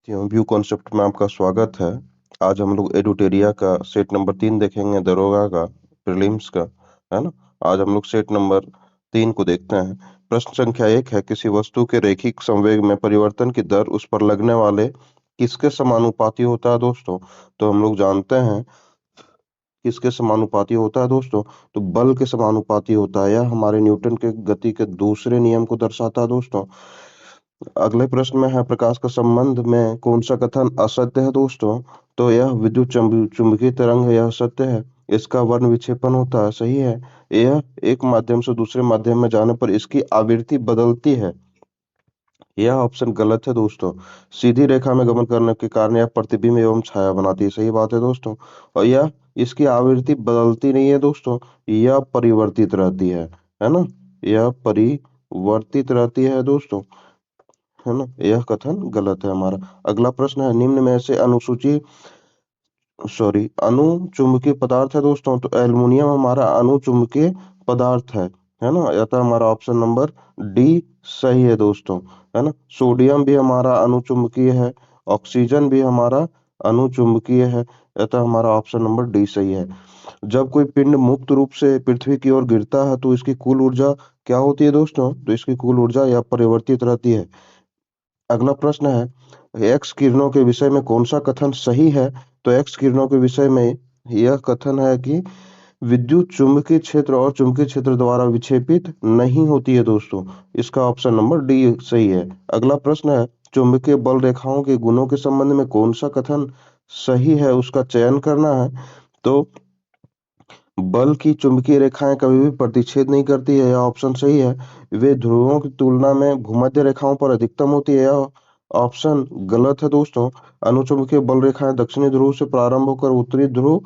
View concept में आपका स्वागत है। आज हम लोग एडुटेरिया का सेट नंबर 3 देखेंगे, दरोगा का प्रीलिम्स का, है ना। आज हम लोग सेट नंबर 3 को देखते हैं। प्रश्न संख्या 1 है, किसी वस्तु के रैखिक संवेग में परिवर्तन की दर उस पर लगने वाले किसके समानुपाती होता है दोस्तों। तो हम लोग जानते हैं किसके समानुपाती होता है दोस्तों, तो बल के समानुपाती होता है। यह हमारे न्यूटन के गति के दूसरे नियम को दर्शाता है दोस्तों। अगले प्रश्न में है, प्रकाश का संबंध में कौन सा कथन असत्य है दोस्तों। तो यह विद्युत चुंबकीय तरंग है, यह सत्य है। इसका वर्ण विक्षेपण होता है, सही है। यह एक माध्यम से दूसरे माध्यम में जाने पर इसकी आवृत्ति बदलती है, यह ऑप्शन गलत है दोस्तों। सीधी रेखा में गमन करने के कारण यह प्रतिबिंब एवं छाया बनाती है, सही बात है दोस्तों। और यह इसकी आवृत्ति बदलती नहीं है दोस्तों, यह परिवर्तित रहती है ना। यह परिवर्तित रहती है दोस्तों, है ना। यह कथन गलत है हमारा। अगला प्रश्न है, निम्न में से अणुचुंबकीय पदार्थ है दोस्तों। तो एल्युमिनियम हमारा अणुचुंबकीय पदार्थ है ना। यह तो हमारा ऑप्शन नंबर डी सही है दोस्तों, है ना। सोडियम भी हमारा अणुचुंबकीय है, ऑक्सीजन भी हमारा अणुचुंबकीय है। यह तो हमारा ऑप्शन नंबर डी सही है। जब कोई पिंड मुक्त रूप से पृथ्वी की ओर गिरता है तो इसकी कुल ऊर्जा क्या होती है दोस्तों। तो इसकी कुल ऊर्जा या परिवर्तित रहती है। अगला प्रश्न है, एक्स किरणों के विषय में कौन सा कथन सही है। तो एक्स किरणों के विषय में यह कथन है कि विद्युत चुंबकीय क्षेत्र और चुंबकीय क्षेत्र द्वारा विक्षेपित नहीं होती है दोस्तों। इसका ऑप्शन नंबर डी सही है। अगला प्रश्न है, चुंबकीय बल रेखाओं के गुणों के संबंध में कौन सा कथन सही है, उसका चयन करना है। तो बल की चुंबकीय रेखाएं कभी भी प्रतिच्छेद नहीं करती है, यह ऑप्शन सही है। वे ध्रुवों की तुलना में भूमध्य रेखाओं पर अधिकतम होती है, यह ऑप्शन गलत है दोस्तों। अनुचुंबकीय बल रेखाएं दक्षिणी ध्रुव से प्रारंभ होकर उत्तरी ध्रुव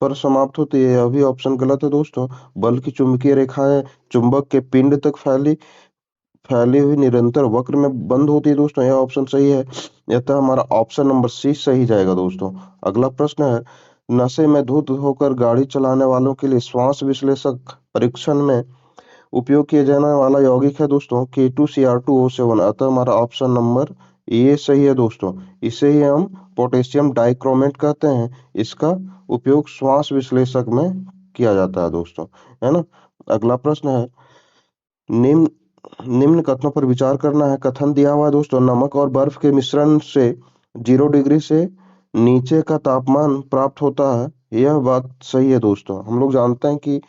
पर समाप्त होती है, यह भी ऑप्शन गलत है दोस्तों। बल की चुंबकीय रेखाएं चुंबक के पिंड तक फैली फैली हुई निरंतर वक्र में बंद होती है दोस्तों, यह ऑप्शन सही है। यह तो हमारा ऑप्शन नंबर सी सही जाएगा दोस्तों। अगला प्रश्न है, नशे में धुत होकर गाड़ी चलाने वालों के लिए श्वास विश्लेषक परीक्षण में उपयोग किए जाने वाला यौगिक है दोस्तों K2Cr2O7। अतः हमारा ऑप्शन नंबर ये सही है दोस्तों। इसे ही हम पोटेशियम डाइक्रोमेट कहते हैं। इसका उपयोग श्वास विश्लेषक में किया जाता है दोस्तों, है ना। अगला प्रश्न है, निम्न निम्न कथनों पर विचार करना है। कथन दिया हुआ है दोस्तों, नमक और बर्फ के मिश्रण से 0 डिग्री से नीचे का तापमान प्राप्त होता है, यह बात सही है दोस्तों। हम लोग जानते हैं कि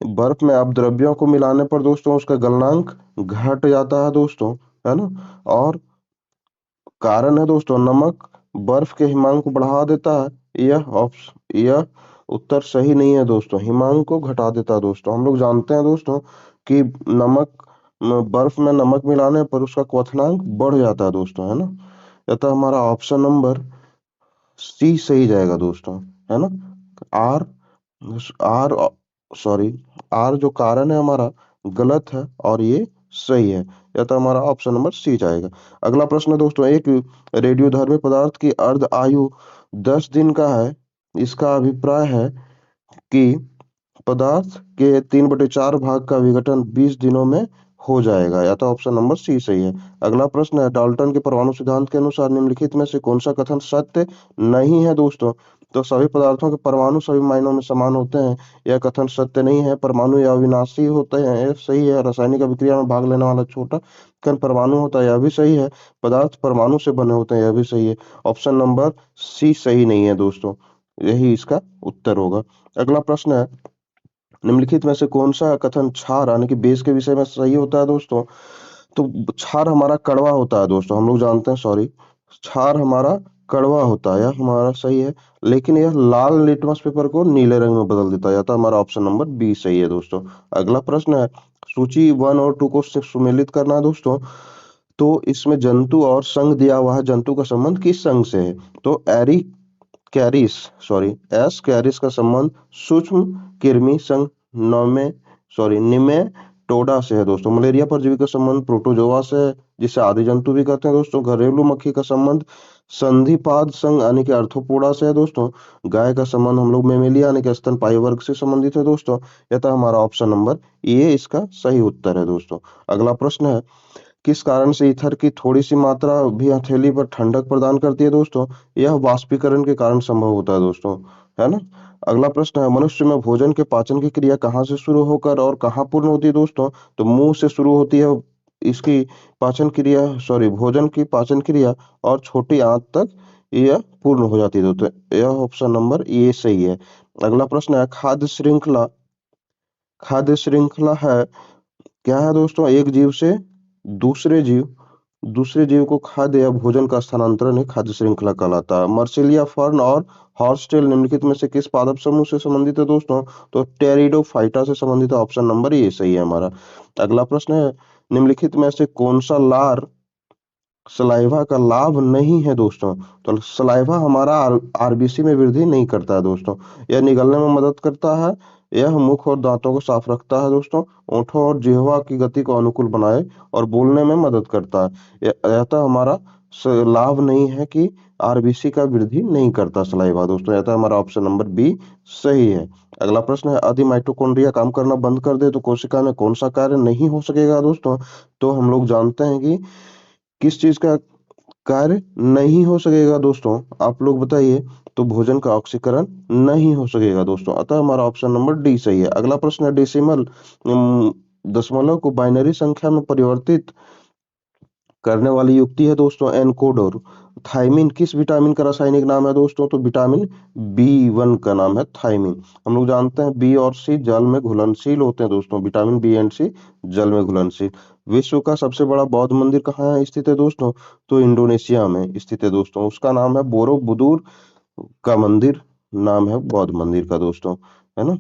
बर्फ में अपद्रव्यों को मिलाने पर दोस्तों उसका गलनांक घट जाता है दोस्तों, है ना। और कारण है दोस्तों, नमक बर्फ के हिमांक को बढ़ा देता है, यह उत्तर सही नहीं है दोस्तों। हिमांक को घटा देता है दोस्तों। हम लोग जानते हैं दोस्तों कि बर्फ में नमक मिलाने पर उसका क्वथनांक बढ़ जाता है दोस्तों, है ना। यह तो हमारा ऑप्शन नंबर सी सही जाएगा दोस्तों, है ना। आर आर सॉरी आर जो कारण है हमारा गलत है और ये सही है, या तो हमारा ऑप्शन नंबर सी जाएगा। अगला प्रश्न है दोस्तों, एक रेडियोधर्मी पदार्थ की अर्ध आयु 10 दिन का है। इसका अभिप्राय है कि पदार्थ के 3/4 भाग का विघटन 20 दिनों में हो जाएगा, या तो ऑप्शन नंबर सी सही है। अगला प्रश्न है, डाल्टन के परमाणु सिद्धांत के अनुसार निम्नलिखित में से कौन सा कथन सत्य नहीं है दोस्तों। तो सभी पदार्थों के परमाणु सभी मायनों में समान होते हैं, यह कथन सत्य नहीं है। परमाणु या अविनाशी होते हैं, यह सही है। रासायनिक अभिक्रिया में भाग लेने वाला छोटा कण परमाणु होता है, यह भी सही है। पदार्थ परमाणु से बने होते हैं, यह भी सही है। ऑप्शन नंबर सी सही नहीं है दोस्तों, यही इसका उत्तर होगा। अगला प्रश्न है, निम्नलिखित में से कौन सा कथन क्षार यानी कि बेस के विषय में सही होता है दोस्तों। तो क्षार हमारा कड़वा होता है दोस्तों, हम लोग जानते हैं, क्षार हमारा कड़वा होता है, यह हमारा सही है। लेकिन यह लाल लिटमस पेपर को नीले रंग में बदल देता है, या तो हमारा ऑप्शन नंबर बी सही है दोस्तों। अगला प्रश्न है, सूची 1 और 2 को सुमेलित करना है दोस्तों। तो इसमें जंतु और संघ दिया हुआ है, जंतु का संबंध किस संघ से है। तो कैरिस एस कैरिस का संबंध सूक्ष्म कृमि संघ निमेटोडा से है दोस्तों। मलेरिया परजीवी का संबंध प्रोटोजोआ से है, जिसे आदि जंतु भी कहते हैं दोस्तों। घरेलू मक्खी का संबंध संधिपाद संघ यानी कि आर्थ्रोपोडा से है दोस्तों। गाय का संबंध हम लोग मेमेलिया यानी कि स्तनपायी वर्ग से संबंधित है दोस्तों। यह था हमारा ऑप्शन नंबर ए इसका सही उत्तर है दोस्तों। अगला प्रश्न है, किस कारण से ईथर की थोड़ी सी मात्रा भी हथेली पर ठंडक प्रदान करती है दोस्तों? यह वाष्पीकरण के कारण संभव होता है दोस्तों, है ना। अगला प्रश्न है, मनुष्य में भोजन के पाचन की क्रिया कहाँ से शुरू होकर और कहाँ पूर्ण होती है दोस्तों? तो मुंह से शुरू होती है इसकी पाचन क्रिया, सॉरी, भोजन की पाचन क्रिया, और छोटी आंत तक यह पूर्ण हो जाती है दोस्तों। यह ऑप्शन नंबर ए सही है। अगला प्रश्न है, खाद्य श्रृंखला है क्या है दोस्तों? एक जीव से दूसरे जीव दूसरे जीव को खाद्य या भोजन का स्थानांतरण ही खाद्य श्रृंखला कहलाता है। मर्सिलिया फर्न और हॉर्सटेल निम्नलिखित में से किस पादप समूह से संबंधित है दोस्तों? तो टेरिडोफाइटा से संबंधित है। ऑप्शन नंबर ये सही है हमारा। अगला प्रश्न है, निम्नलिखित में से कौन सा लार सलाइवा का लाभ नहीं है दोस्तों? तो सलाइवा हमारा आरबीसी में वृद्धि नहीं करता है दोस्तों। यह निगलने में मदद करता है। यह मुख और दांतों को साफ रखता है दोस्तों। ओठों और जिह्वा की गति को अनुकूल बनाए और बोलने में मदद करता है। यह तो हमारा लाभ नहीं है कि आरबीसी का वृद्धि नहीं करता सलाइवा दोस्तों। यह तो हमारा ऑप्शन नंबर बी सही है। अगला प्रश्न है, यदि माइटोकॉन्ड्रिया काम करना बंद कर दे तो कोशिका में कौन सा कार्य नहीं हो सकेगा दोस्तों? तो हम लोग जानते हैं कि किस चीज का कार्य नहीं हो सकेगा दोस्तों, आप लोग बताइए। तो भोजन का ऑक्सीकरण नहीं हो सकेगा दोस्तों, अतः हमारा ऑप्शन नंबर डी सही है। अगला प्रश्न है, डेसिमल दशमलव को बाइनरी संख्या में परिवर्तित करने वाली युक्ति है दोस्तों एनकोडर। थाइमिन किस विटामिन का रासायनिक नाम है दोस्तों? तो विटामिन बी1 का नाम है थाइमिन। हम लोग जानते हैं बी और सी जल में घुलनशील होते हैं दोस्तों, विटामिन बी एंड सी जल में घुलनशील। विश्व का सबसे बड़ा बौद्ध मंदिर कहाँ स्थित है दोस्तों? तो इंडोनेशिया में स्थित है दोस्तों। उसका नाम है बोरोबुदुर का मंदिर, नाम है बौद्ध मंदिर का दोस्तों, है ना।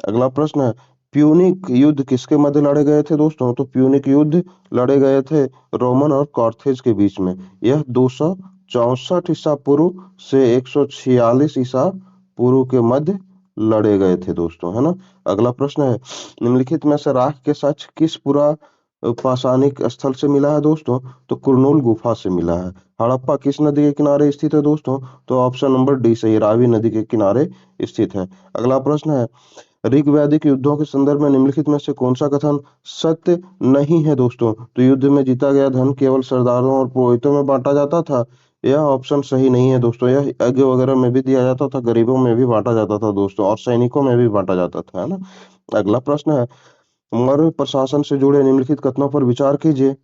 अगला प्रश्न है, प्यूनिक युद्ध किसके मध्य लड़े गए थे दोस्तों? तो प्यूनिक युद्ध लड़े गए थे रोमन और कार्थेज के बीच में। यह 264 ईसा पूर्व से 146 ईसा पूर्व के मध्य लड़े गए थे दोस्तों, है ना। अगला प्रश्न है, निम्नलिखित में से राख के साक्ष्य किस पुरा पाषाणिक स्थल से मिला है दोस्तों? तो कुरनूल गुफा से मिला है। हड़प्पा किस नदी के किनारे स्थित है दोस्तों? तो ऑप्शन नंबर डी सही है, रावी नदी के किनारे स्थित है। अगला प्रश्न है, ऋग वैदिक युद्धों के संदर्भ में निम्नलिखित में से कौन सा कथन सत्य नहीं है दोस्तों? तो युद्ध में जीता गया धन केवल सरदारों और पुरोहितों में बांटा जाता था। यह ऑप्शन सही नहीं है दोस्तों। यह यज्ञ वगैरह में भी दिया जाता था, गरीबों में भी बांटा जाता था दोस्तों, और सैनिकों में भी बांटा जाता था, है ना। अगला प्रश्न है, मौर्य प्रशासन से जुड़े निम्नलिखित कथनों पर विचार कीजिए।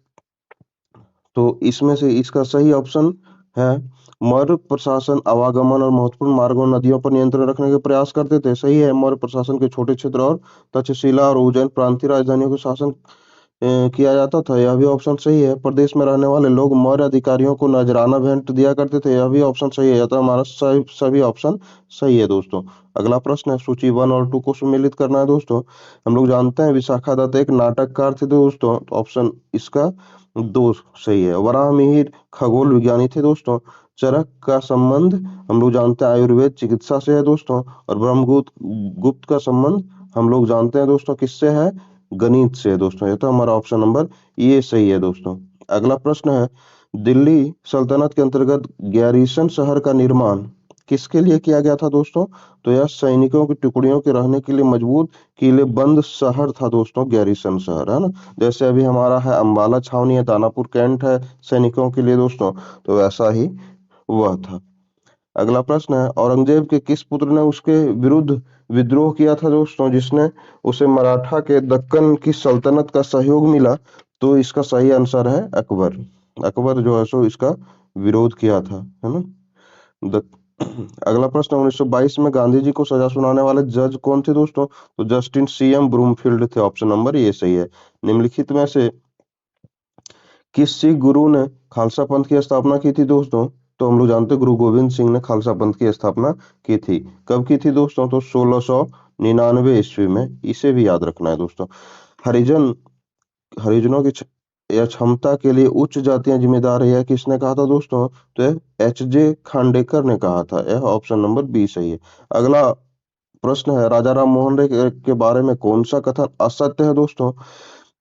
तो इसमें से इसका सही ऑप्शन है, मौर्य प्रशासन आवागमन और महत्वपूर्ण मार्गों नदियों पर नियंत्रण रखने के प्रयास करते थे। सही है, मौर्य प्रशासन के छोटे क्षेत्र और तक्षशिला और उज्जैन प्रांतीय राजधानियों को शासन किया जाता था। यह भी ऑप्शन सही है। प्रदेश में रहने वाले लोग मौर्य अधिकारियों को नजराना भेंट दिया करते थे। यह भी ऑप्शन सही है। तो हमारा सभी ऑप्शन सही है दोस्तों। अगला प्रश्न है, सूची 1 और 2 को सम्मिलित करना है दोस्तों। हम लोग जानते हैं विशाखा दत्त एक नाटककार थे दोस्तों, तो ऑप्शन इसका 2 सही है। वराह मिहिर खगोल विज्ञानी थे दोस्तों। चरक का संबंध हम लोग जानते हैं आयुर्वेद चिकित्सा से है दोस्तों। और ब्रह्मगुप्त गुप्त का संबंध हम लोग जानते हैं दोस्तों किससे है? गणित से है दोस्तों। ये तो हमारा ऑप्शन नंबर ये सही है दोस्तों। अगला प्रश्न है, दिल्ली सल्तनत के अंतर्गत गैरिसन शहर का निर्माण किसके लिए किया गया था दोस्तों? तो यह सैनिकों की टुकड़ियों के रहने के लिए मजबूत किलेबंद शहर था दोस्तों, गैरिसन शहर, है ना। जैसे अभी हमारा है अम्बाला छावनी है, दानापुर कैंट है सैनिकों के लिए दोस्तों, तो वैसा ही वह था। अगला प्रश्न है, औरंगजेब के किस पुत्र ने उसके विरुद्ध विद्रोह किया था दोस्तों, जिसने उसे मराठा के दक्कन की सल्तनत का सहयोग मिला? तो इसका सही आंसर है अकबर। अकबर जो है सो इसका विरोध किया था, है ना। द... अगला प्रश्न, 1922 में गांधी जी को सजा सुनाने वाले जज कौन थे दोस्तों? तो जस्टिन सीएम ब्रूमफील्ड थे। ऑप्शन नंबर ये सही है। निम्नलिखित में से किस सिख गुरु ने खालसा पंथ की स्थापना की थी दोस्तों? तो हम लोग जानते हैं गुरु गोविंद सिंह ने खालसा पंथ की स्थापना की थी। कब की थी दोस्तों? तो 1699 ईस्वी में। इसे भी याद रखना है दोस्तों। हरिजन हरिजनों की या क्षमता के लिए उच्च जातियां जिम्मेदार है, यह किसने कहा था दोस्तों? तो एच जे खांडेकर ने कहा था। यह ऑप्शन नंबर बी सही है। अगला प्रश्न है, राजा राम मोहन राय के बारे में कौन सा कथन असत्य है दोस्तों?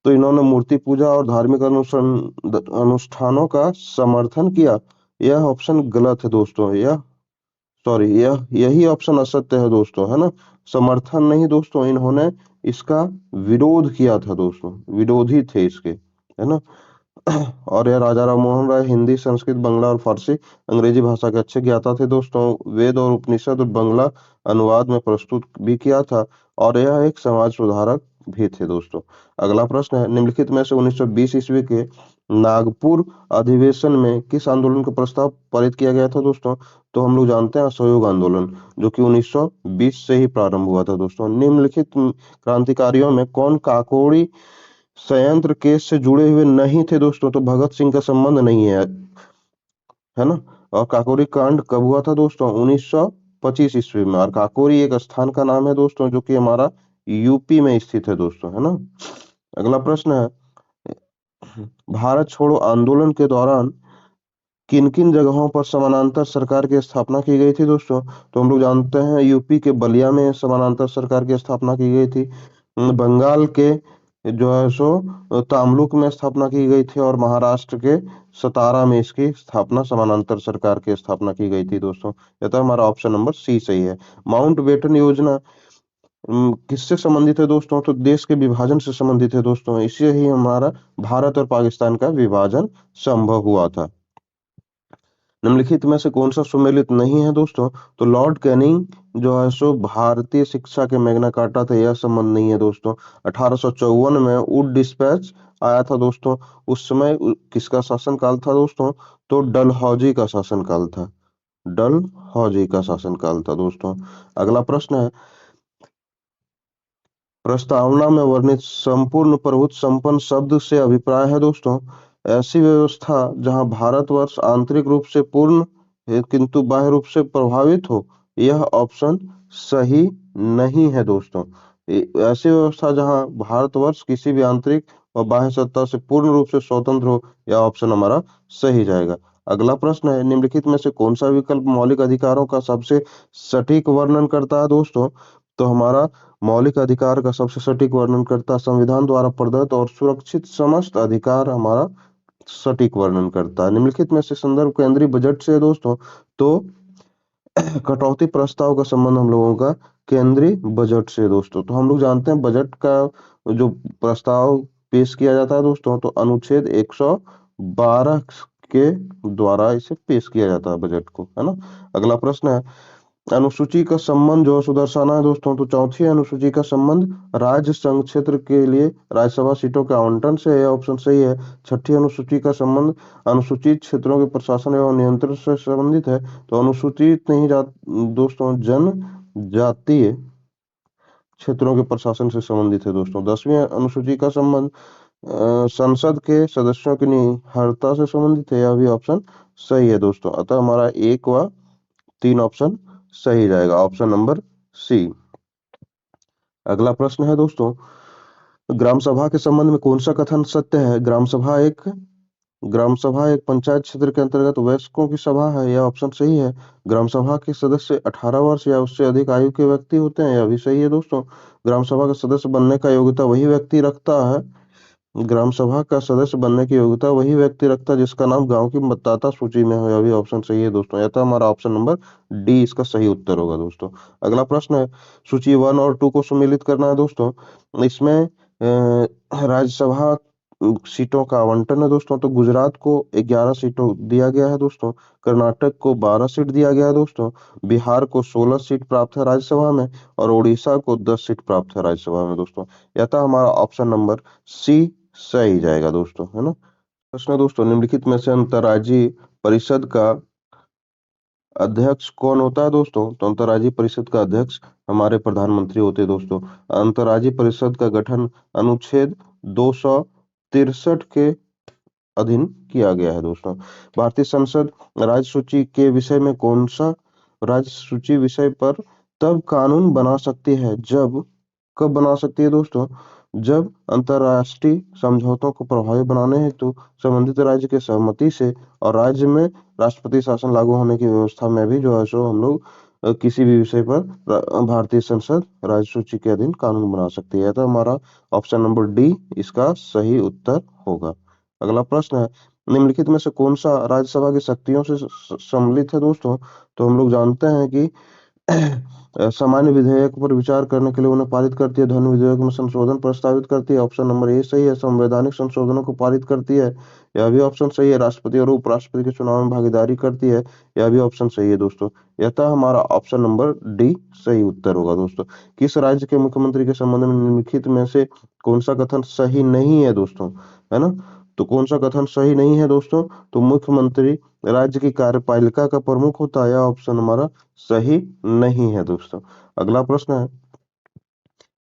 तो इन्होंने मूर्ति पूजा और धार्मिक अनुष्ठानों का समर्थन किया। यह ऑप्शन गलत है दोस्तों। यही ऑप्शन असत्य है दोस्तों, है ना। समर्थन नहीं दोस्तों, इन्होंने इसका विरोध किया था दोस्तों, विरोधी थे इसके, है ना। और यह राजा राम मोहन राय हिंदी, संस्कृत, बांग्ला और फारसी अंग्रेजी भाषा के अच्छे ज्ञाता थे दोस्तों। वेद और उपनिषद बांग्ला अनुवाद में प्रस्तुत भी किया था और यह एक समाज सुधारक भी थे दोस्तों। अगला प्रश्न है, निम्नलिखित में से 1920 ईस्वी के नागपुर अधिवेशन में किस आंदोलन का प्रस्ताव पारित किया गया था दोस्तों? तो हम लोग जानते हैं असहयोग आंदोलन, जो कि 1920 से ही प्रारंभ हुआ था दोस्तों। निम्नलिखित क्रांतिकारियों में कौन काकोरी संयंत्र केस से जुड़े हुए नहीं थे दोस्तों? तो भगत सिंह का संबंध नहीं है ना। और काकोरी कांड कब हुआ था दोस्तों? 1925 ईस्वी में। और काकोरी एक स्थान का नाम है दोस्तों, जो कि हमारा यूपी में स्थित है दोस्तों, है ना। अगला प्रश्न है, भारत छोड़ो आंदोलन के दौरान किन किन जगहों पर समानांतर सरकार की स्थापना की गई थी दोस्तों? तो हम लोग जानते हैं यूपी के बलिया में समानांतर सरकार की स्थापना की गई थी। बंगाल के जो है सो तामलुक में स्थापना की गई थी और महाराष्ट्र के सतारा में इसकी स्थापना समानांतर सरकार की स्थापना की गई थी दोस्तों। यह तो हमारा ऑप्शन नंबर सी सही है। माउंट बेटन योजना किससे संबंधित है दोस्तों? तो देश के विभाजन से संबंधित है दोस्तों। इससे ही हमारा भारत और पाकिस्तान का विभाजन संभव हुआ था। निम्नलिखित में से कौन सा सुमेलित नहीं है दोस्तों? तो लॉर्ड कैनिंग जो है सो भारतीय शिक्षा के मैग्ना कार्टा थे, यह संबंध नहीं है दोस्तों। 1854 में वुड डिस्पैच आया था दोस्तों। उस समय किसका शासनकाल था दोस्तों? तो डलहौजी का शासनकाल था। डलहौजी का शासनकाल था दोस्तों। अगला प्रश्न है, प्रस्तावना में वर्णित संपूर्ण प्रभुत्व संपन्न शब्द से अभिप्राय है दोस्तों ऐसी व्यवस्था जहां भारतवर्ष आंतरिक रूप से पूर्ण है किंतु बाह्य रूप से प्रभावित हो। यह ऑप्शन सही नहीं है दोस्तों। ऐसी व्यवस्था जहां भारतवर्ष किसी भी आंतरिक और बाह्य सत्ता से पूर्ण रूप से स्वतंत्र हो, यह ऑप्शन हमारा सही जाएगा। अगला प्रश्न है, निम्नलिखित में से कौन सा विकल्प मौलिक अधिकारों का सबसे सटीक वर्णन करता है दोस्तों? तो हमारा मौलिक अधिकार का सबसे सटीक वर्णन करता है संविधान द्वारा प्रदत्त और सुरक्षित समस्त अधिकार हमारा सटीक वर्णन करता है। निम्नलिखित में से संदर्भ केंद्रीय बजट से है दोस्तों। तो कटौती प्रस्ताव का संबंध हम लोगों का केंद्रीय बजट से है दोस्तों। तो हम लोग जानते हैं बजट का जो प्रस्ताव पेश किया जाता है दोस्तों, तो अनुच्छेद 112 के द्वारा इसे पेश किया जाता है बजट को, है ना। अगला प्रश्न है, अनुसूची का संबंध जो सुदर्शना है दोस्तों। तो चौथी अनुसूची का संबंध राज्य संघ क्षेत्र के लिए राज्यसभा सीटों के आवंटन से है, ऑप्शन सही है। छठी अनुसूची का संबंध अनुसूचित क्षेत्रों के प्रशासन एवं नियंत्रण से संबंधित है। तो अनुसूचित नहीं दोस्तों जनजातीय क्षेत्रों के प्रशासन से संबंधित है दोस्तों। 10वीं अनुसूची का संबंध संसद के सदस्यों की निहरता से संबंधित है, यह भी ऑप्शन सही है दोस्तों। अतः हमारा 1 व 3 ऑप्शन सही जाएगा, ऑप्शन नंबर सी। अगला प्रश्न है दोस्तों, ग्राम सभा के संबंध में कौन सा कथन सत्य है? ग्राम सभा एक पंचायत क्षेत्र के अंतर्गत वयस्कों की सभा है, यह ऑप्शन सही है। ग्राम सभा के सदस्य 18 वर्ष या उससे अधिक आयु के व्यक्ति होते हैं, यह भी सही है दोस्तों। ग्राम सभा का सदस्य बनने का योग्यता वही व्यक्ति रखता है ग्राम सभा का सदस्य बनने की योग्यता वही व्यक्ति रखता है जिसका नाम गांव की मतदाता सूची में हो, यह भी ऑप्शन सही है दोस्तों। यह था हमारा ऑप्शन नंबर डी इसका सही उत्तर होगा दोस्तों। अगला प्रश्न है, सूची 1 और 2 को सम्मिलित करना है दोस्तों। इसमें राज्यसभा सीटों का आवंटन है दोस्तों। तो गुजरात को 11 सीटों दिया गया है दोस्तों। कर्नाटक को 12 सीट दिया गया है दोस्तों। बिहार को 16 सीट प्राप्त है राज्यसभा में और उड़ीसा को 10 सीट प्राप्त है राज्यसभा में दोस्तों। यह था हमारा ऑप्शन नंबर सी सही जाएगा दोस्तों, है ना। प्रश्न है दोस्तों, निम्नलिखित में से अंतर्राज्यीय परिषद का अध्यक्ष कौन होता है दोस्तों? तो अंतर्राज्यीय परिषद का अध्यक्ष हमारे प्रधानमंत्री होते हैं दोस्तों। अंतर्राज्यीय परिषद का गठन अनुच्छेद 263 के अधीन किया गया है दोस्तों। भारतीय संसद राज्य सूची के विषय में कौन सा राज्य सूची विषय पर तब कानून बना सकती है जब कब बना सकती है दोस्तों? जब अंतरराष्ट्रीय समझौतों को प्रभावी बनाने हेतु संबंधित राज्य के सहमति से और राज्य में राष्ट्रपति शासन लागू होने की व्यवस्था में भी जो है सो हम लोग किसी भी विषय पर भारतीय संसद राज्य सूची के अधीन कानून बना सकती है। तो हमारा ऑप्शन नंबर डी इसका सही उत्तर होगा। अगला प्रश्न है, निम्नलिखित में से कौन सा राज्यसभा की शक्तियों से सम्मिलित है दोस्तों? तो हम लोग जानते हैं कि सामान्य विधेयक पर विचार करने के लिए उन्हें पारित करती है। धन विधेयक में संशोधन प्रस्तावित करती है। ऑप्शन नंबर ए सही है। संवैधानिक संशोधनों को पारित करती है। यह भी ऑप्शन सही है। राष्ट्रपति और उपराष्ट्रपति के चुनाव में भागीदारी करती है। यह भी ऑप्शन सही है दोस्तों। यथा हमारा ऑप्शन नंबर डी सही उत्तर होगा दोस्तों। किस राज्य के मुख्यमंत्री के संबंध में निम्नलिखित में से कौन सा कथन सही नहीं है दोस्तों, है ना? तो कौन सा कथन सही नहीं है दोस्तों? तो मुख्यमंत्री राज्य की कार्यपालिका का प्रमुख होता है। ऑप्शन हमारा सही नहीं है दोस्तों। अगला प्रश्न है,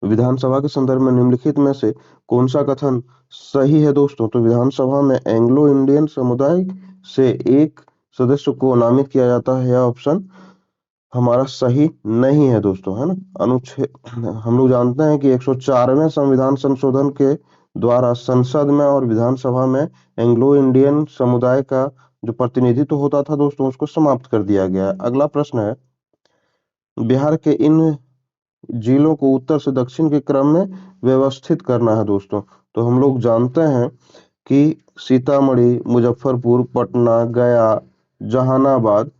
विधानसभा के संदर्भ में निम्नलिखित में से कौन सा कथन सही है दोस्तों? तो विधानसभा में एंग्लो इंडियन समुदाय से एक सदस्य को नामित किया जाता है। यह ऑप्शन हमारा सही नहीं है दोस्तों, है ना? अनुच्छेद हम लोग जानते हैं कि 104वें संविधान संशोधन के द्वारा संसद में और विधानसभा में एंग्लो इंडियन समुदाय का जो प्रतिनिधित्व होता था दोस्तों, उसको समाप्त कर दिया गया है। अगला प्रश्न है, बिहार के इन जिलों को उत्तर से दक्षिण के क्रम में व्यवस्थित करना है दोस्तों। तो हम लोग जानते हैं कि सीतामढ़ी, मुजफ्फरपुर, पटना, गया, जहानाबाद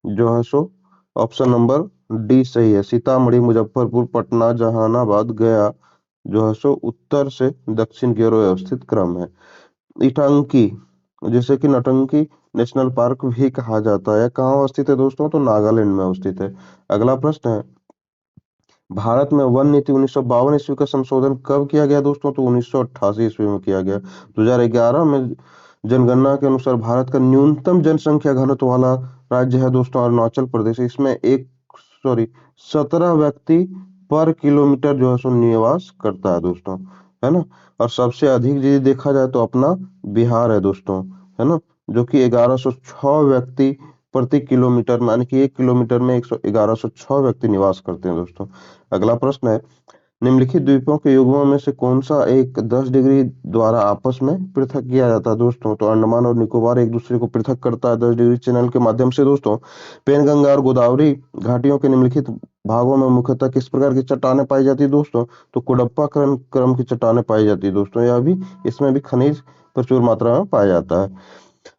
जो है सो ऑप्शन नंबर डी सही है। सीतामढ़ी, मुजफ्फरपुर, पटना, जहानाबाद, गया जो है सो उत्तर से दक्षिण की ओर व्यवस्थित क्रम है। इटांकी, जैसे कि नौटंकी नेशनल पार्क भी कहा जाता है, कहाँ अवस्थित है दोस्तों? तो नागालैंड में अवस्थित है। अगला प्रश्न है, भारत में वन नीति 1952 ईस्वी का संशोधन कब किया गया दोस्तों? तो 1988 ईस्वी में किया गया। 2011 में जनगणना के अनुसार भारत का न्यूनतम जनसंख्या घनत्व वाला राज्य है दोस्तों अरुणाचल प्रदेश। इसमें 17 व्यक्ति पर किलोमीटर जो है सो निवास करता है दोस्तों, है ना? और सबसे अधिक यदि देखा जाए तो अपना बिहार है दोस्तों, है ना, जो कि 1106 व्यक्ति प्रति किलोमीटर में, यानी कि 1 किलोमीटर में 1106 व्यक्ति निवास करते हैं दोस्तों। अगला प्रश्न है, निम्नलिखित द्वीपों के युग्मों में से कौन सा एक 10 डिग्री द्वारा आपस में पृथक किया जाता है दोस्तों? तो अंडमान और निकोबार एक दूसरे को पृथक करता है 10 डिग्री चैनल के माध्यम से दोस्तों। पेनगंगा और गोदावरी घाटियों के निम्नलिखित भागों में मुख्यतः किस प्रकार की चट्टानें पाई जाती है दोस्तों? तो कुडप्पा क्रम क्रम की चट्टानें पाई जाती है दोस्तों। यह भी, इसमें भी खनिज प्रचुर मात्रा में पाया जाता है।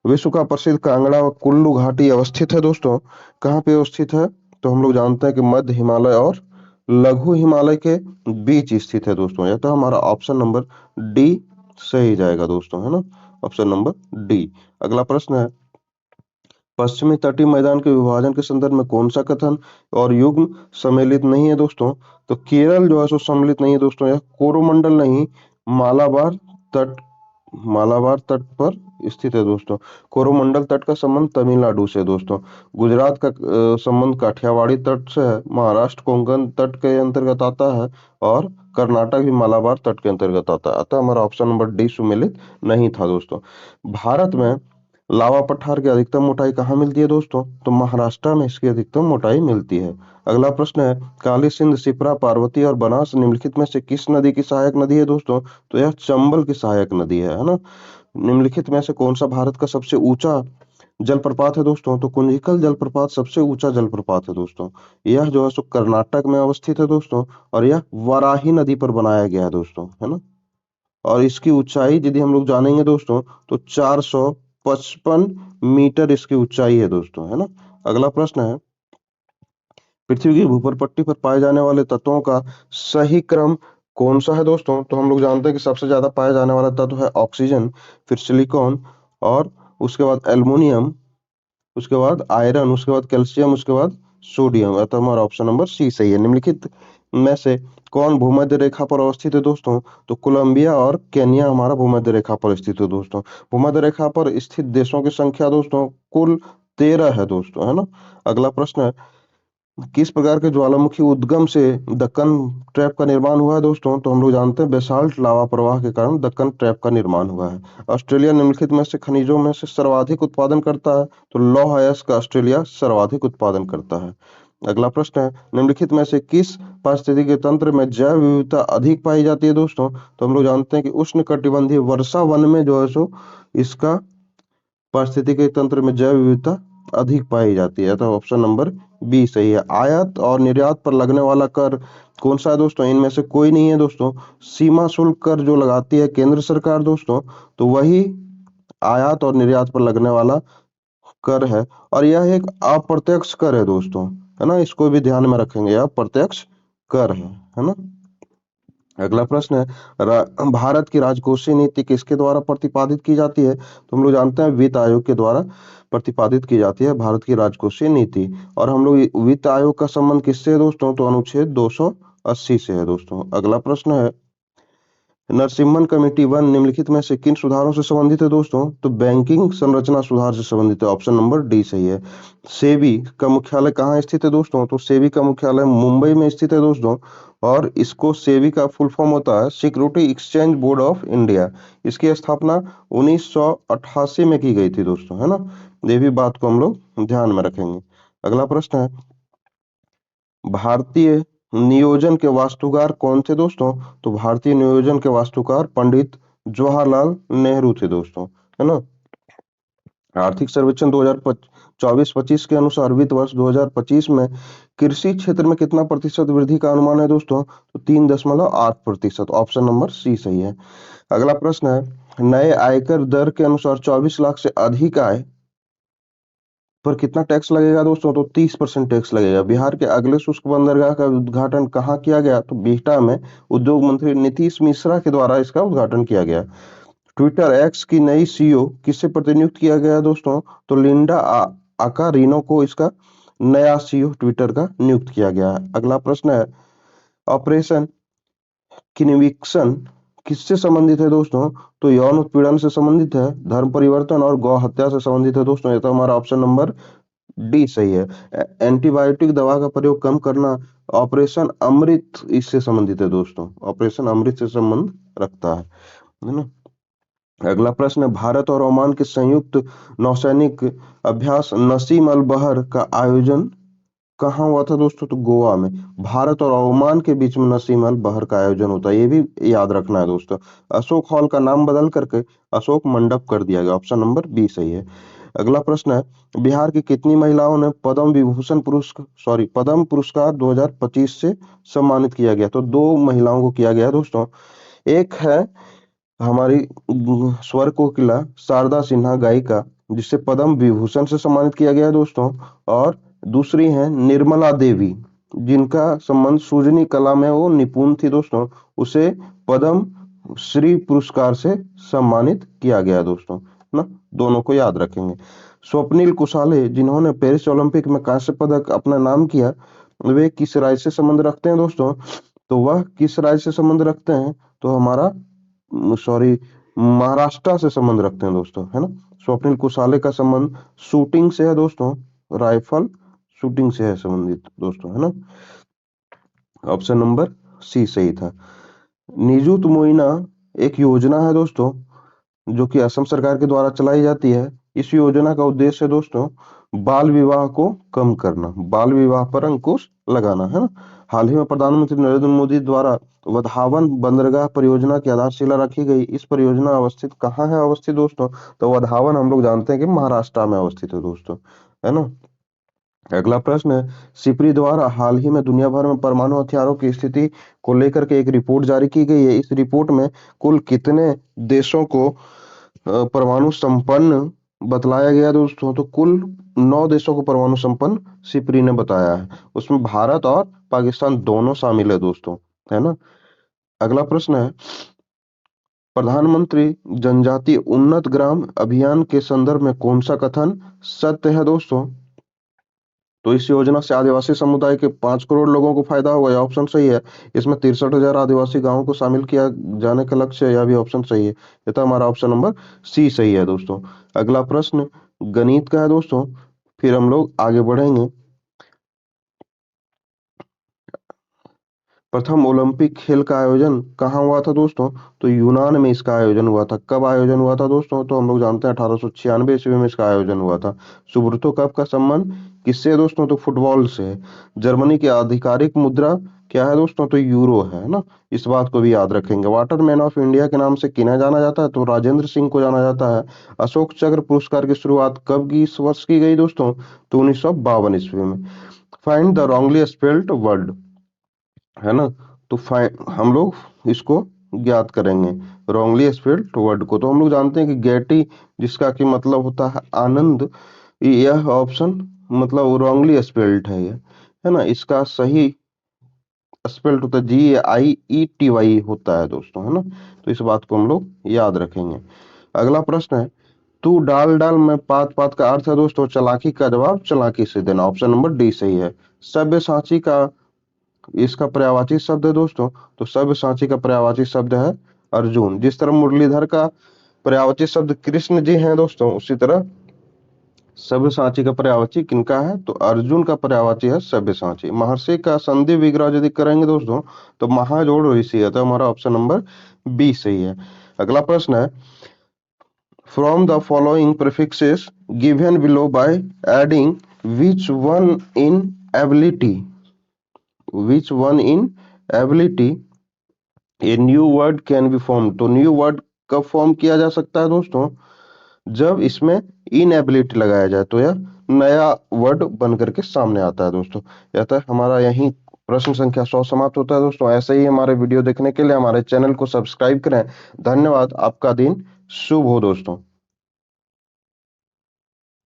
विश्व का प्रसिद्ध कांगड़ा व कुल्लू घाटी अवस्थित है दोस्तों। कहाँ पे अवस्थित है? तो हम लोग जानते हैं कि मध्य हिमालय और लघु हिमालय के बीच स्थित है दोस्तों। यह तो हमारा ऑप्शन नंबर डी सही जाएगा दोस्तों, है ना? Option number D. अगला प्रश्न है, पश्चिमी तटीय मैदान के विभाजन के संदर्भ में कौन सा कथन और युग्म सम्मिलित नहीं है दोस्तों? तो केरल जो है सो सम्मिलित नहीं है दोस्तों। यह कोरोमंडल नहीं, मालाबार तट मालाबार तट पर स्थित है दोस्तों। कोरोमंडल तट का संबंध तमिलनाडु से है दोस्तों। गुजरात का संबंध काठियावाड़ी तट से है। महाराष्ट्र कोंकण तट के अंतर्गत आता है और कर्नाटक भी मालाबार तट के अंतर्गत आता है। अतः हमारा ऑप्शन नंबर डी सुमेलित नहीं था दोस्तों। भारत में लावा पठार की अधिकतम मोटाई कहाँ मिलती है दोस्तों? तो महाराष्ट्र में इसकी अधिकतम मोटाई मिलती है। अगला प्रश्न है, काली सिंध, शिप्रा, पार्वती और बनास निम्नलिखित में से किस नदी की सहायक नदी है दोस्तों? तो यह चंबल की सहायक नदी है ना? निम्नलिखित में से कौन सा भारत का सबसे ऊंचा जलप्रपात है दोस्तों? तो कुंजिकल जलप्रपात सबसे ऊंचा जलप्रपात है दोस्तों। यह जो है सो कर्नाटक में अवस्थित है दोस्तों और यह वाराही नदी पर बनाया गया है दोस्तों, है ना? और इसकी ऊंचाई यदि हम लोग जानेंगे दोस्तों तो 455 मीटर इसकी ऊंचाई है दोस्तों, है ना? अगला प्रश्न है, पृथ्वी की भूपर पट्टी पर पाए जाने वाले तत्वों का सही क्रम कौन सा है दोस्तों? तो हम लोग जानते हैं कि सबसे ज्यादा पाया जाने वाला तत्व है ऑक्सीजन, फिर सिलिकॉन, और उसके बाद एल्युमिनियम, उसके बाद आयरन, उसके बाद कैल्शियम, उसके बाद सोडियम। अतः हमारा ऑप्शन नंबर सी सही है। निम्नलिखित में से कौन भूमध्य रेखा पर अवस्थित है दोस्तों? तो कोलंबिया और केन्या हमारा भूमध्य रेखा पर स्थित है दोस्तों। भूमध्य रेखा पर स्थित देशों की संख्या दोस्तों कुल 13 है दोस्तों, है ना? अगला प्रश्न है, किस प्रकार के ज्वालामुखी उद्गम से दक्कन ट्रैप का निर्माण हुआ है दोस्तों? तो हम लोग जानते हैं बेसाल्ट लावा प्रवाह के कारण दक्कन ट्रैप का निर्माण हुआ है। ऑस्ट्रेलिया निम्नलिखित में से खनिजों में से सर्वाधिक उत्पादन करता है। तो लौह अयस्क का ऑस्ट्रेलिया सर्वाधिक उत्पादन करता है। अगला प्रश्न है, निम्नलिखित में से किस पारिस्थितिकी तंत्र में जैव विविधता अधिक पाई जाती है दोस्तों? तो हम लोग जानते हैं कि उष्ण कटिबंधीय वर्षा वन में जो है सो इसका पारिस्थितिकी तंत्र में जैव विविधता अधिक पाई जाती है। तो ऑप्शन नंबर बी सही है। आयात और निर्यात पर लगने वाला कर कौन सा है दोस्तों? इनमें से कोई नहीं है दोस्तों। सीमा शुल्क कर जो लगाती है केंद्र सरकार दोस्तों, तो वही आयात और निर्यात पर लगने वाला कर है और यह एक अप्रत्यक्ष कर है दोस्तों, है ना, इसको भी ध्यान में रखेंगे, यह प्रत्यक्ष कर है ना। अगला प्रश्न है, भारत की राजकोषीय नीति किसके द्वारा प्रतिपादित की जाती है? तो हम लोग जानते हैं वित्त आयोग के द्वारा प्रतिपादित की जाती है भारत की राजकोषीय नीति। और हम लोग वित्त आयोग का संबंध किससे है दोस्तों? तो अनुच्छेद 280 से है दोस्तों। अगला प्रश्न है, नरसिम्हन कमेटी वन निम्नलिखित में से किन सुधारों से संबंधित है दोस्तों? तो बैंकिंग संरचना सुधार से संबंधित है, ऑप्शन नंबर डी सही है। सेबी का मुख्यालय कहाँ स्थित है दोस्तों? तो सेबी का मुख्यालय मुंबई में स्थित है दोस्तों। और इसको सेबी का फुल फॉर्म होता है security exchange board of India. इसकी स्थापना 1988 में की गई थी दोस्तों, है ना। ये भी बात को हम लोग ध्यान में रखेंगे। अगला प्रश्न है, भारतीय नियोजन के वास्तुकार कौन थे दोस्तों? तो भारतीय नियोजन के वास्तुकार पंडित जवाहरलाल नेहरू थे दोस्तों, है ना। आर्थिक सर्वेक्षण 2024-25 के अनुसार वित्त वर्ष 2025 में कृषि क्षेत्र में कितना प्रतिशत वृद्धि का अनुमान है दोस्तों? तो 3.8%, ऑप्शन नंबर सी सही है। अगला प्रश्न है, नए आयकर दर के अनुसार 24 लाख से अधिक आय पर कितना टैक्स लगेगा दोस्तों? तो 30% टैक्स लगेगा। बिहार के अगले शुष्क बंदरगाह का उद्घाटन कहाँ किया गया? तो बिहटा में उद्योग मंत्री नीतीश मिश्रा के द्वारा इसका उद्घाटन किया गया। ट्विटर एक्स की नई सीईओ किससे प्रतिनियुक्त किया गया दोस्तों? तो लिंडा आकारिनो को इसका नया सीईओ ट्विटर का नियुक्त किया गया है। अगला प्रश्न है, ऑपरेशन किन्विक्शन किससे संबंधित है दोस्तों? तो यौन उत्पीड़न से संबंधित है, धर्म परिवर्तन और गौ हत्या से संबंधित है दोस्तों। ये तो हमारा ऑप्शन नंबर डी सही है। एंटीबायोटिक दवा का प्रयोग कम करना, ऑपरेशन अमृत इससे संबंधित है दोस्तों। ऑपरेशन अमृत से संबंध रखता है ना। अगला प्रश्न है, भारत और ओमान के संयुक्त नौसैनिक अभ्यास नसीम अल बहर का आयोजन कहाँ हुआ था दोस्तों? तो गोवा में। भारत और ओमान के बीच में नसीम अल बहर का आयोजन होता है, ये भी याद रखना है दोस्तों। अशोक हॉल का नाम बदल करके अशोक मंडप कर दिया गया, ऑप्शन नंबर बी सही है। अगला प्रश्न है, बिहार की कितनी महिलाओं ने पद्म पुरस्कार 2025 से सम्मानित किया गया? तो 2 महिलाओं को किया गया दोस्तों। एक है हमारी स्वर कोकिला शारदा सिन्हा गायिका, जिसे पद्म विभूषण से सम्मानित किया गया है दोस्तों। और दूसरी है निर्मला देवी, जिनका संबंध सूजनी कला में वो निपुण थी दोस्तों, उसे पद्म श्री पुरस्कार से सम्मानित किया गया दोस्तों, ना। दोनों को याद रखेंगे। स्वप्निल कुशाले, जिन्होंने पेरिस ओलंपिक में कांस्य पदक अपना नाम किया, वे किस राज्य से संबंध रखते हैं दोस्तों? तो वह किस राज्य से संबंध रखते हैं? तो हमारा महाराष्ट्र से संबंध रखते हैं दोस्तों, है ना। स्वप्निल कुशाले का संबंध शूटिंग से है दोस्तों, राइफल शूटिंग से है संबंधित दोस्तों, है ना। ऑप्शन नंबर सी सही था। निजुत मोइना एक योजना है दोस्तों, जो कि असम सरकार के द्वारा चलाई जाती है। इस योजना का उद्देश्य है दोस्तों बाल विवाह को कम करना, बाल विवाह पर अंकुश लगाना, है ना। हाल ही में प्रधानमंत्री नरेंद्र मोदी द्वारा वधावन बंदरगाह परियोजना की आधारशिला रखी गई। इस परियोजना अवस्थित कहाँ है अवस्थित दोस्तों? तो वधावन हम लोग जानते हैं कि महाराष्ट्र में अवस्थित है दोस्तों, है ना। अगला प्रश्न है, सिप्री द्वारा हाल ही में दुनिया भर में परमाणु हथियारों की स्थिति को लेकर के एक रिपोर्ट जारी की गई है। इस रिपोर्ट में कुल कितने देशों को परमाणु संपन्न बतलाया गया दोस्तों? तो कुल 9 देशों को परमाणु संपन्न सिप्री ने बताया है। उसमें भारत और पाकिस्तान दोनों शामिल है दोस्तों, है ना। अगला प्रश्न है, प्रधानमंत्री जनजातीय उन्नत ग्राम अभियान के संदर्भ में कौन सा कथन सत्य है दोस्तों? तो इस योजना से आदिवासी समुदाय के 5 करोड़ लोगों को फायदा होगा, यह ऑप्शन सही है। इसमें 63,000 आदिवासी गांवों को शामिल किया जाने का लक्ष्य है, यह भी ऑप्शन सही है। ये तो हमारा ऑप्शन नंबर सी सही है दोस्तों। अगला प्रश्न गणित का है दोस्तों, फिर हम लोग आगे बढ़ेंगे। प्रथम ओलंपिक खेल का आयोजन कहाँ हुआ था दोस्तों? तो यूनान में इसका आयोजन हुआ था। कब आयोजन हुआ था दोस्तों? तो हम लोग जानते हैं 1896 ईस्वी में इसका आयोजन हुआ था। सुब्रतो कप का संबंध किससे है दोस्तों? तो फुटबॉल से है। जर्मनी की आधिकारिक मुद्रा क्या है दोस्तों? तो यूरो है ना। इस बात को भी याद रखेंगे। वाटरमैन ऑफ इंडिया के नाम से किन्हें जाना जाता है? तो राजेंद्र सिंह को जाना जाता है। अशोक चक्र पुरस्कार की शुरुआत कब की इस वर्ष की गई दोस्तों? तो 1952 ईस्वी में। Find the wrongly spelled word, है ना। तो हम लोग इसको ज्ञात करेंगे रॉन्गली स्पेल्ड वर्ड को। तो हम लोग जानते हैं कि गैटी, जिसका कि मतलब होता है आनंद, यह ऑप्शन मतलब रॉन्गली स्पेल्ड है ये, है ना, इसका सही स्पेल्ड होता है GIETY होता है दोस्तों, है ना। तो इस बात को हम लोग याद रखेंगे। अगला प्रश्न है, तू डाल डाल मैं पात पात का अर्थ है दोस्तों चालाकी का जवाब चालाकी से देना। ऑप्शन नंबर डी सही है। सब्यसाची का इसका पर्यायवाची शब्द है दोस्तों, तो सब्यसाची का पर्यायवाची शब्द है अर्जुन। जिस तरह मुरलीधर का पर्यायवाची शब्द कृष्ण जी हैं दोस्तों, उसी तरह सब्यसाची का पर्यायवाची किनका है, तो अर्जुन का पर्यायवाची है सब्यसाची। महर्षि का संधि विग्रह यदि करेंगे दोस्तों तो महाजोड़ ऋषि है, तो हमारा ऑप्शन नंबर बी सही है। अगला प्रश्न है, from the following prefixes given below by adding which one in ability, which one in ability a new word can be formed। तो न्यू वर्ड कब फॉर्म किया जा सकता है दोस्तों, जब इसमें इनएबिलिटी लगाया जाए तो यह नया वर्ड बन करके सामने आता है दोस्तों। यह था हमारा यही प्रश्न संख्या 100 समाप्त होता है दोस्तों। ऐसे ही हमारे वीडियो देखने के लिए हमारे चैनल को सब्सक्राइब करें। धन्यवाद। आपका दिन शुभ हो दोस्तों।